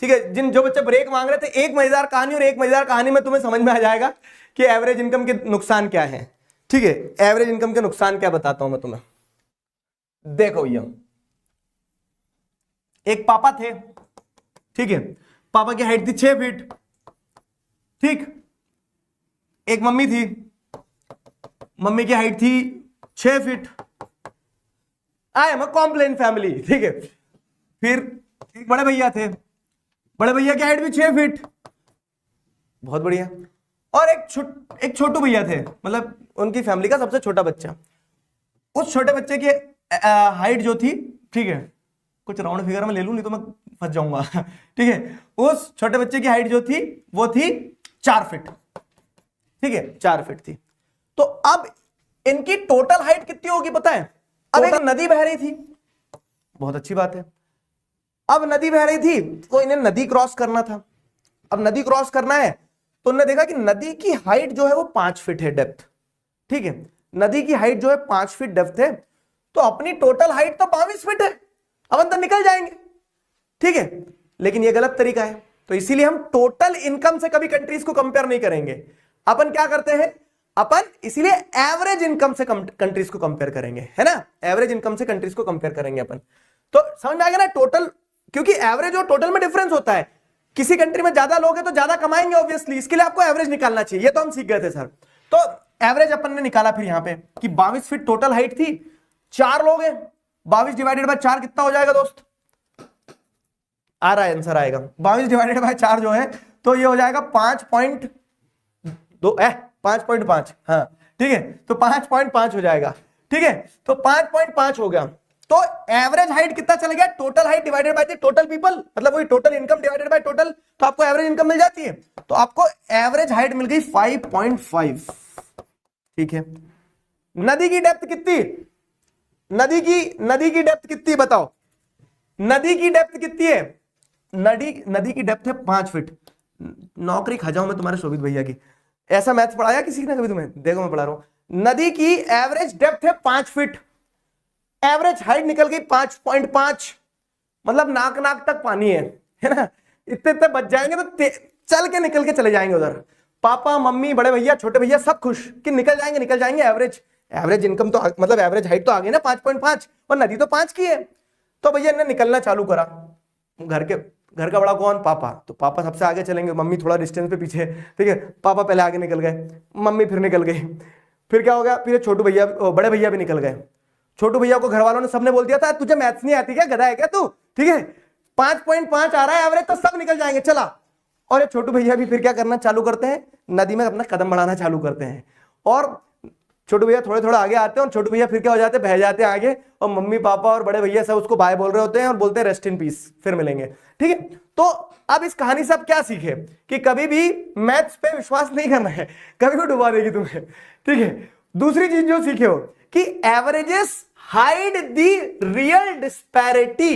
ठीक है, जो बच्चे ब्रेक मांग रहे थे, एक मजेदार कहानी और एक मजेदार कहानी में तुम्हें समझ में आ जाएगा कि एवरेज इनकम के नुकसान क्या है। ठीक है, एवरेज इनकम के नुकसान क्या बताता हूं मैं तुम्हें। देखो भैया, एक पापा थे, ठीक है, पापा की हाइट थी 6 फीट, ठीक। एक मम्मी थी, मम्मी की हाइट थी 6 feet. I am a Complan family, ठीक है। फिर एक बड़े भैया थे, बड़े भैया की हाइट भी 6 फीट, बहुत बढ़िया। और एक छोटू भैया थे, मतलब उनकी फैमिली का सबसे छोटा बच्चा। उस छोटे बच्चे की हाइट जो थी, ठीक है, कुछ राउंड फिगर में ले लूं नहीं तो मैं फंस जाऊंगा, ठीक है। उस छोटे बच्चे की हाइट जो थी वो थी 4 फीट, ठीक है, 4 फीट थी। तो अब इनकी टोटल हाइट कितनी होगी पता है? अब एक नदी बह रही थी, बहुत अच्छी बात है। अब नदी बह रही थी तो इन्हें नदी क्रॉस करना था। अब नदी क्रॉस करना है तो उन्होंने देखा कि नदी की हाइट जो है वो 5 फीट है, डेप्थ, ठीक है। नदी की हाइट जो है 5 फीट डेप्थ है, तो अपनी टोटल हाइट तो 22 फीट है, अब तो निकल जाएंगे, ठीक है। लेकिन ये गलत तरीका है, तो इसीलिए हम टोटल इनकम से कभी कंट्रीज को कंपेयर नहीं करेंगे। अपन क्या करते हैं, अपन इसीलिए एवरेज इनकम से कंट्रीज को कंपेयर करेंगे, है ना। एवरेज इनकम से कंट्रीज को कंपेयर करेंगे अपन। तो समझ में आ गया ना, टोटल, क्योंकि एवरेज और टोटल में डिफरेंस होता है। किसी कंट्री में ज्यादा लोग हैं तो ज्यादा कमाएंगे ऑब्वियसली, इसके लिए आपको एवरेज निकालना चाहिए, ये तो हम सीख गए थे सर। तो एवरेज अपन ने निकाला फिर यहां पे कि 22 फीट टोटल हाइट थी, 4 लोग हैं, 22 डिवाइडेड बाय 4 कितना हो जाएगा दोस्त? आ रहा है आंसर, आएगा 22 डिवाइडेड बाय 4 जो है, तो ये हो जाएगा 5.5, हाँ ठीक है, तो 5.5 हो जाएगा, ठीक है। तो 5.5 हो गया, तो एवरेज हाइट कितना चला गया? Total height divided by the total people, मतलब वही total income divided by total, तो आपको एवरेज इनकम मिल जाती है। तो आपको एवरेज हाइट मिल गई 5.5, ठीक है। नदी की डेप्थ कितनी? नदी की डेप्थ कितनी बताओ? नदी की डेप्थ कितनी है? नदी की डेप्थ है 5 फीट। नौकरी खा जाऊं मैं तुम्हारे शोभित भैया की, ऐसा मैथ्स पढ़ाया किसी ने कभी तुम्हें? देखो मैं पढ़ा रहा हूं। नदी की एवरेज डेप्थ है 5 फीट, एवरेज हाइट निकल गई 5.5, मतलब नाक नाक तक पानी है ना। इतने इतने बच जाएंगे तो चल के निकल के चले जाएंगे उधर। पापा मम्मी बड़े भैया छोटे भैया सब खुश कि निकल जाएंगे। एवरेज इनकम तो मतलब एवरेज हाइट तो आ गई ना 5.5, और नदी तो 5 की है। तो भैया ने निकलना चालू करा। घर का बड़ा कौन? पापा। तो पापा सबसे आगे चलेंगे, मम्मी थोड़ा डिस्टेंस पे पीछे, ठीक है। पापा पहले आगे निकल गए, मम्मी फिर निकल गई। फिर क्या हो गया? फिर छोटू भैया बड़े भैया भी निकल गए। छोटू भैया को घर वालों ने सबने बोल दिया था तुझे मैथ्स नहीं आती क्या, गधा है क्या तू, ठीक है। 5.5 आ रहा है एवरेज, तो सब निकल जाएंगे, चला। और ये छोटू भैया भी फिर क्या करना चालू करते हैं? नदी में अपना कदम बढ़ाना चालू करते हैं। और छोटू भैया थोड़े थोड़े आगे आते हैं, और छोटू भैया फिर क्या हो जाते हैं? बह जाते हैं आगे, और मम्मी पापा और बड़े भैया सब उसको बाय बोल रहे होते हैं और बोलते हैं रेस्ट इन पीस, फिर मिलेंगे, ठीक है। तो अब इस कहानी से आप क्या सीखे? कि कभी भी मैथ्स पे विश्वास नहीं करना है, कभी भी डुबा देगी तुम्हें, ठीक है। दूसरी चीज जो सीखे हो कि averages hide the real disparity.